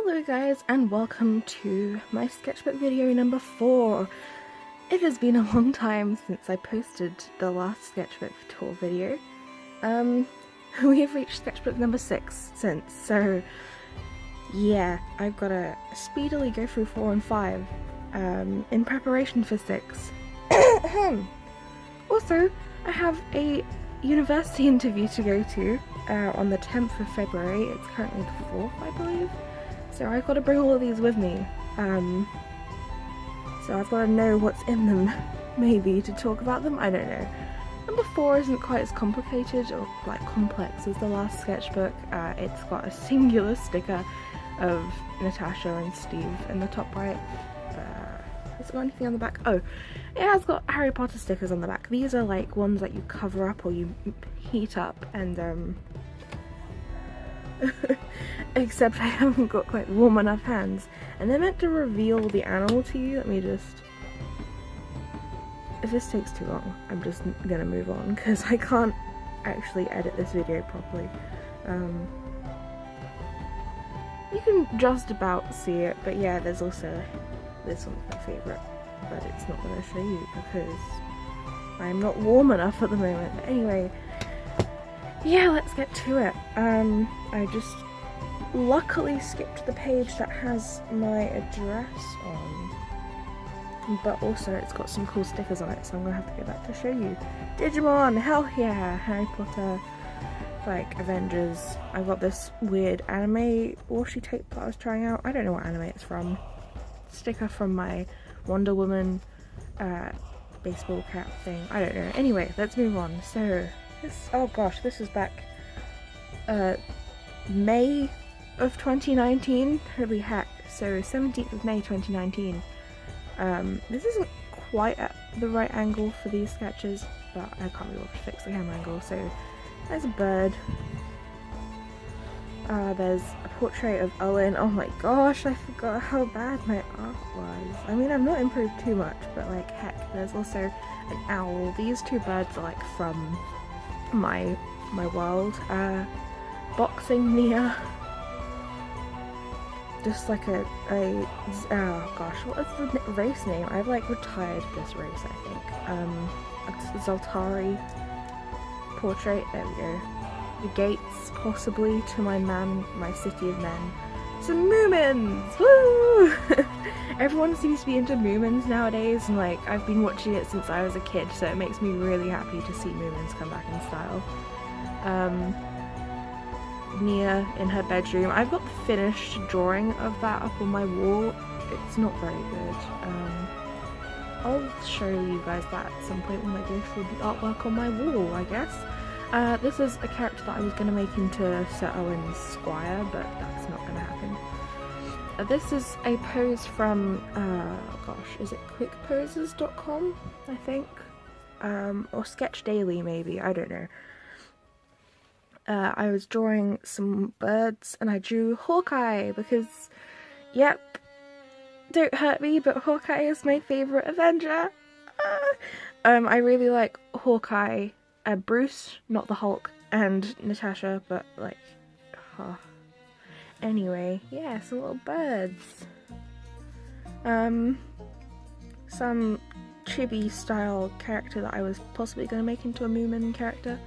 Hello guys, and welcome to my sketchbook video number 4. It has been a long time since I posted the last sketchbook tour video. We have reached sketchbook number 6 since, so yeah, I've got to speedily go through 4 and 5 in preparation for 6. Also, I have a university interview to go to on the 10th of February. It's currently the 4th, I believe. So I've got to bring all of these with me. So I've got to know what's in them, maybe, to talk about them. I don't know. Number 4 isn't quite as complicated or like complex as the last sketchbook. It's got a singular sticker of Natasha and Steve in the top right. Has it got anything on the back? Oh, it has got Harry Potter stickers on the back. These are like ones that you cover up or you heat up, and except I haven't got quite warm enough hands. And they're meant to reveal the animal to you. Let me just... If this takes too long, I'm just gonna move on because I can't actually edit this video properly. You can just about see it, but yeah, there's also... This one's my favourite, but it's not going to show you because I'm not warm enough at the moment. But anyway, yeah, let's get to it. I just luckily skipped the page that has my address on, but also it's got some cool stickers on it, so I'm going to have to go back to show you. Digimon, hell yeah, Harry Potter, like Avengers. I got this weird anime washi tape that I was trying out. I don't know what anime it's from. Sticker from my Wonder Woman baseball cap thing. I don't know. Anyway, let's move on. So this, oh gosh, this is back May of 2019. Holy heck. So 17th of May 2019. This isn't quite at the right angle for these sketches, but I can't be able to fix the camera angle. So there's a bird. There's a portrait of Owen. Oh my gosh, I forgot how bad my art was. I mean, I've not improved too much, but like, heck, there's also an owl. These two birds are like from my world. Boxing Nia. Just like oh gosh, what is the race name? I've like retired this race, I think. It's Zoltari portrait. There we go. The gates, possibly, to my city of men. Some Moomins! Woo! Everyone seems to be into Moomins nowadays, and like, I've been watching it since I was a kid, so it makes me really happy to see Moomins come back in style. Nia in her bedroom. I've got the finished drawing of that up on my wall. It's not very good. I'll show you guys that at some point when I go through the artwork on my wall, I guess. This is a character that I was going to make into Sir Owen's squire, but that's not going to happen. This is a pose from, gosh, is it quickposes.com, I think? Or Sketch Daily, maybe, I don't know. I was drawing some birds, and I drew Hawkeye, because, yep, don't hurt me, but Hawkeye is my favourite Avenger. I really like Hawkeye. Bruce, not the Hulk, and Natasha, but like, anyway, yeah, some little birds. Some chibi style character that I was possibly going to make into a Moomin character.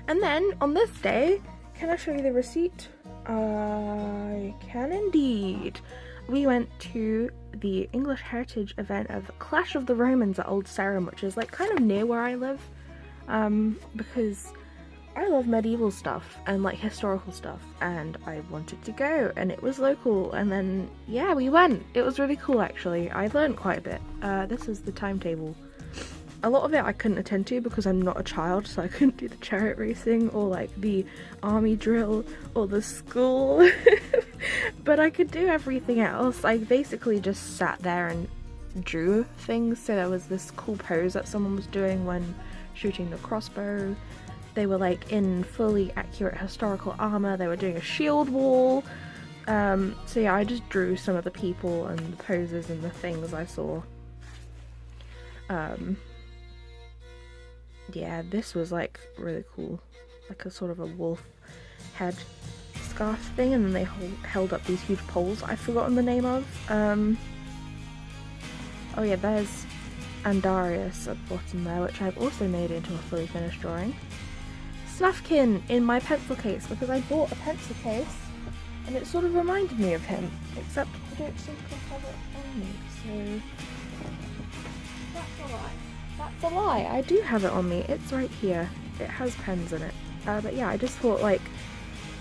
And then, on this day, can I show you the receipt? I can indeed. We went to the English Heritage event of Clash of the Romans at Old Sarum, which is like kind of near where I live. Because I love medieval stuff and like historical stuff, and I wanted to go, and it was local, and then yeah, we went. It was really cool actually. I learned quite a bit. This is the timetable. A lot of it I couldn't attend to because I'm not a child, so I couldn't do the chariot racing or like the army drill or the school. But I could do everything else. I basically just sat there and drew things. So there was this cool pose that someone was doing when shooting the crossbow. They were like in fully accurate historical armor. They were doing a shield wall. So yeah, I just drew some of the people and the poses and the things I saw. Yeah, this was like really cool, like a sort of a wolf head scarf thing, and then they held up these huge poles I've forgotten the name of. Oh yeah, there's Andarius at the bottom there, which I've also made into a fully finished drawing. Snufkin in my pencil case, because I bought a pencil case and it sort of reminded me of him, except I don't think I have it on me, so that's a lie. That's a lie, I do have it on me, it's right here. It has pens in it. But yeah, I just thought, like,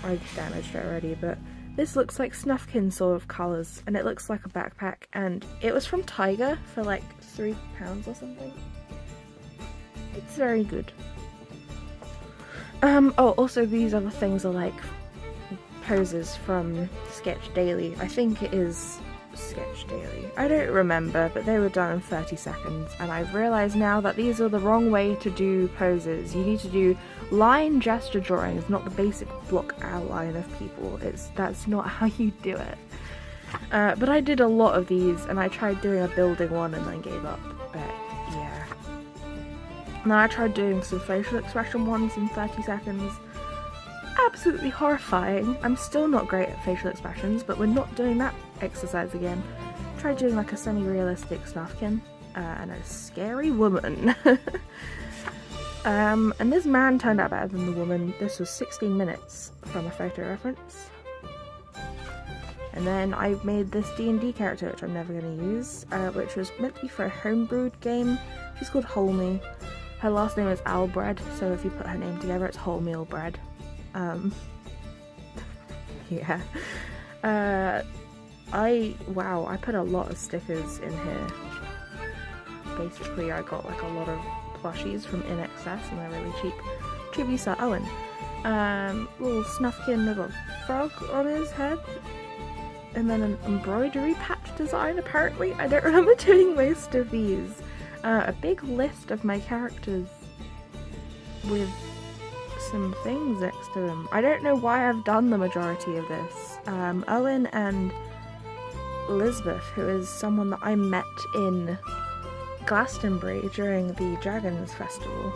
I've damaged it already, but this looks like Snufkin sort of colours, and it looks like a backpack, and it was from Tiger for like £3 or something. It's very good. Oh, also these other things are like poses from Sketch Daily. I think it is Sketch Daily. I don't remember, but they were done in 30 seconds, and I've realised now that these are the wrong way to do poses. You need to do line gesture drawings, not the basic block outline of people. That's not how you do it. But I did a lot of these, and I tried doing a building one and then gave up, but yeah. Now I tried doing some facial expression ones in 30 seconds. Absolutely horrifying. I'm still not great at facial expressions, but we're not doing that exercise again. Tried doing like a semi-realistic Snufkin and a scary woman. And this man turned out better than the woman. This was 16 minutes from a photo reference. And then I made this D&D character, which I'm never going to use, which was meant to be for a homebrewed game. She's called Wholemeal. Her last name is Albread, so if you put her name together, it's Wholemeal Bread. Yeah. I put a lot of stickers in here. Basically, I got like a lot of plushies from In Excess, and they're really cheap. Tribute to Owen. Little Snufkin with a frog on his head. And then an embroidery patch design, apparently. I don't remember doing most of these. A big list of my characters with some things next to them. I don't know why I've done the majority of this. Owen and Elizabeth, who is someone that I met in Glastonbury during the Dragons Festival.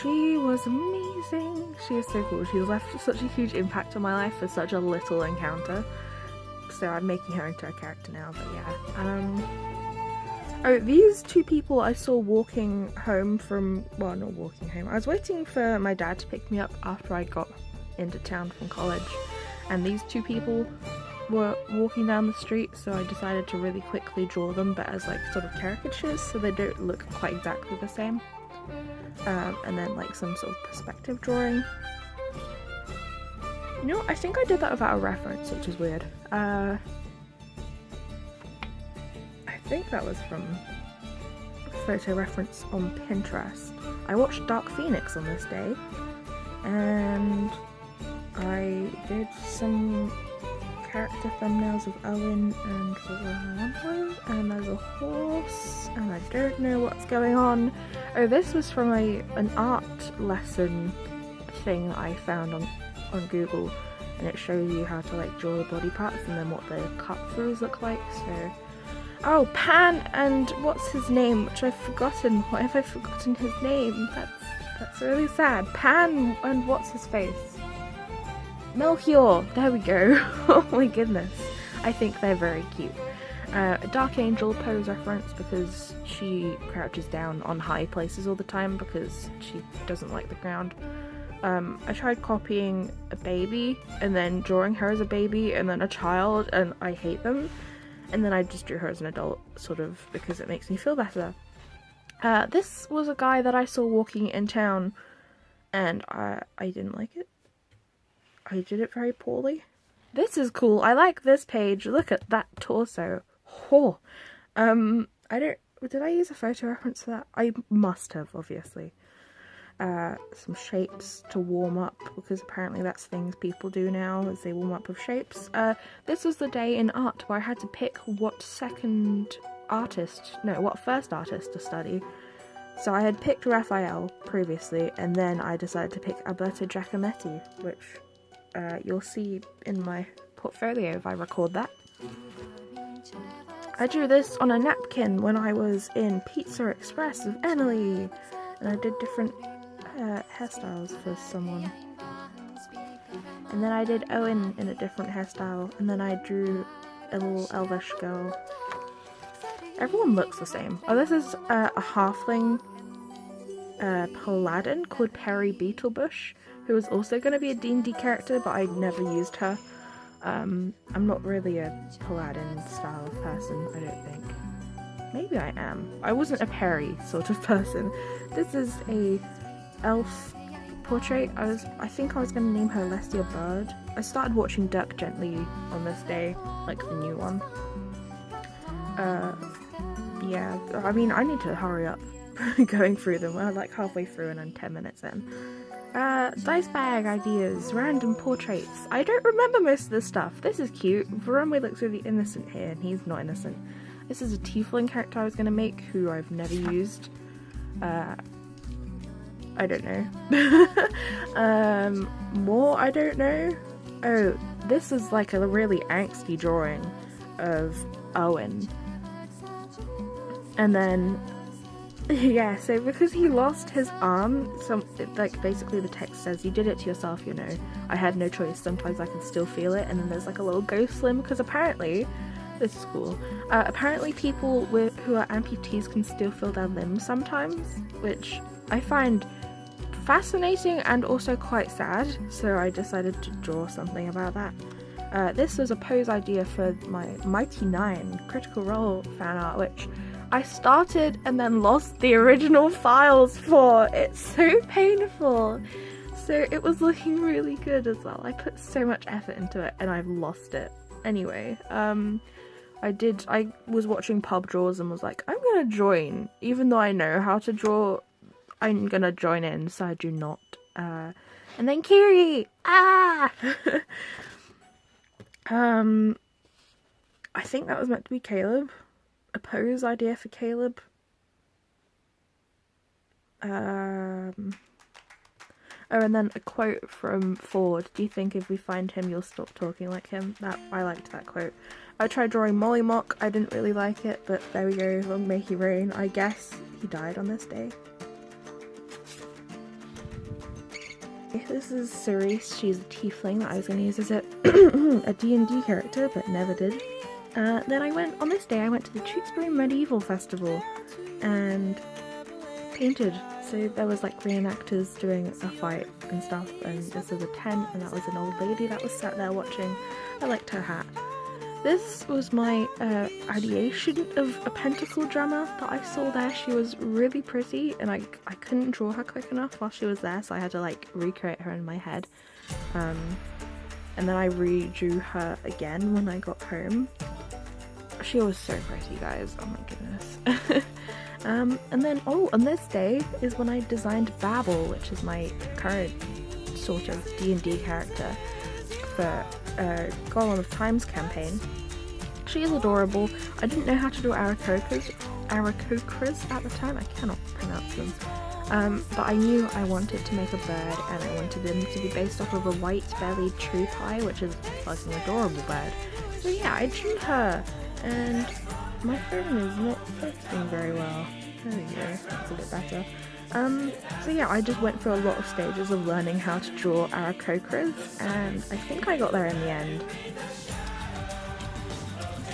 She was amazing. She is so cool. She's left such a huge impact on my life for such a little encounter. So I'm making her into a character now, but yeah. Oh, these two people I saw walking home from, well, not walking home. I was waiting for my dad to pick me up after I got into town from college, and these two people were walking down the street, so I decided to really quickly draw them, but as like sort of caricatures, so they don't look quite exactly the same. And then like some sort of perspective drawing. You know, I think I did that without a reference, which is weird. I think that was from a photo reference on Pinterest. I watched Dark Phoenix on this day, and I did some character thumbnails of Owen and Rolando, and there's a horse, and I don't know what's going on. Oh, this was from an art lesson thing I found on Google, and it shows you how to like draw the body parts and then what the cut throughs look like. So, oh, Pan and what's his name, which I've forgotten. Why have I forgotten his name? That's really sad. Pan and what's his face? Melchior. There we go. Oh my goodness. I think they're very cute. A Dark Angel pose reference because she crouches down on high places all the time because she doesn't like the ground. I tried copying a baby and then drawing her as a baby and then a child, and I hate them. And then I just drew her as an adult, sort of, because it makes me feel better. This was a guy that I saw walking in town, and I didn't like it. I did it very poorly. This is cool. I like this page. Look at that torso. Oh. Did I use a photo reference for that? I must have, obviously. Some shapes to warm up, because apparently that's things people do now, as they warm up with shapes. This was the day in art where I had to pick what first artist to study. So I had picked Raphael previously, and then I decided to pick Alberto Giacometti, which you'll see in my portfolio if I record that. I drew this on a napkin when I was in Pizza Express with Emily, and I did different hairstyles for someone. And then I did Owen in a different hairstyle, and then I drew a little elvish girl. Everyone looks the same. Oh, this is a halfling paladin called Perry Beetlebush, who was also going to be a D&D character, but I never used her. I'm not really a paladin style of person, I don't think. Maybe I am. I wasn't a Perry sort of person. This is a elf portrait. I think I was going to name her Lestia Bird. I started watching Duck Gently on this day, like the new one. Yeah, I mean, I need to hurry up going through them. We're like halfway through and I'm 10 minutes in. Dice bag ideas, random portraits. I don't remember most of this stuff. This is cute. Verome looks really innocent here, and he's not innocent. This is a tiefling character I was going to make, who I've never used. I don't know. More I don't know. Oh, this is like a really angsty drawing of Owen. And then, yeah, so because he lost his arm, like basically the text says, you did it to yourself, you know. I had no choice. Sometimes I can still feel it. And then there's like a little ghost limb, because apparently, this is cool. Apparently people who are amputees can still feel their limbs sometimes, which I find fascinating and also quite sad, so I decided to draw something about that. This was a pose idea for my Mighty 9 Critical Role fan art, which I started and then lost the original files for. It's so painful. So it was looking really good as well. I put so much effort into it and I've lost it. Anyway, I was watching pub draws and was like, I'm gonna join. Even though I know how to draw, I'm gonna join in, so I do not. And then Kiri! Ah! I think that was meant to be Caleb. A pose idea for Caleb. Oh, and then a quote from Ford. Do you think if we find him, you'll stop talking like him? I liked that quote. I tried drawing Molly Mock. I didn't really like it, but there we go. Long may he reign. I guess he died on this day. This is Cerise. She's a tiefling that I was going to use as a D&D character, but never did. Then on this day I went to the Tewkesbury Medieval Festival and painted. So there was like reenactors doing a fight and stuff, and this was a tent, and that was an old lady that was sat there watching. I liked her hat. This was my ideation of a pentacle drummer that I saw there. She was really pretty, and I couldn't draw her quick enough while she was there, so I had to like recreate her in my head. And then I redrew her again when I got home. She was so pretty, guys. Oh my goodness. And then, on this day is when I designed Babel, which is my current sort of D&D character for Golem of Times campaign. She is adorable. I didn't know how to do Aarakocras at the time. I cannot pronounce them. But I knew I wanted to make a bird, and I wanted them to be based off of a white-bellied true pie, which is like an adorable bird. So yeah, I drew her, and my phone is not focusing very well. There we go, that's a bit better. So yeah, I just went through a lot of stages of learning how to draw Aarakocras, and I think I got there in the end.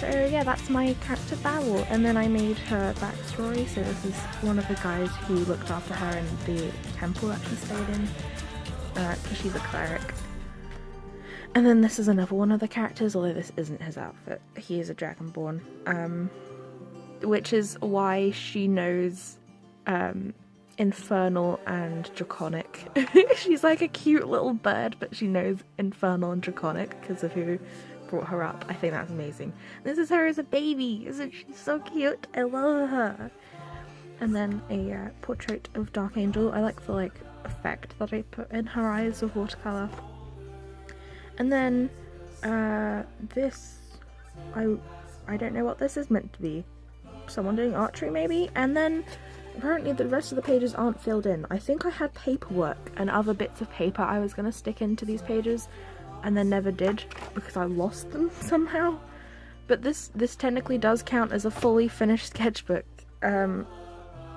So yeah, that's my character Babel, and then I made her backstory. So this is one of the guys who looked after her in the temple that she stayed in, because she's a cleric. And then this is another one of the characters, although this isn't his outfit. He is a dragonborn, which is why she knows Infernal and Draconic. She's like a cute little bird, but she knows Infernal and Draconic because of who brought her up. I think that's amazing. This is her as a baby. Isn't she so cute? I love her. And then a portrait of Dark Angel. I like the effect that I put in her eyes with watercolor. And then this, I don't know what this is meant to be. Someone doing archery maybe. And then apparently the rest of the pages aren't filled in. I think I had paperwork and other bits of paper I was going to stick into these pages, and then never did because I lost them somehow. But this technically does count as a fully finished sketchbook,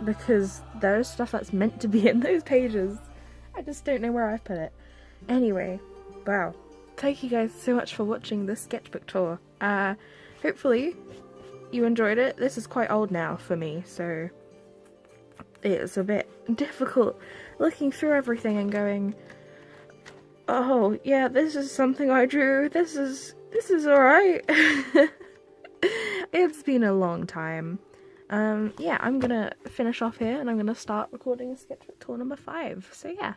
because there's stuff that's meant to be in those pages. I just don't know where I've put it. Anyway, wow, thank you guys so much for watching this sketchbook tour. Hopefully you enjoyed it. This is quite old now for me, so it's a bit difficult looking through everything and going, oh yeah, this is something I drew, this is alright. It's been a long time. Yeah, I'm gonna finish off here and I'm gonna start recording sketchbook tour number 5. So yeah.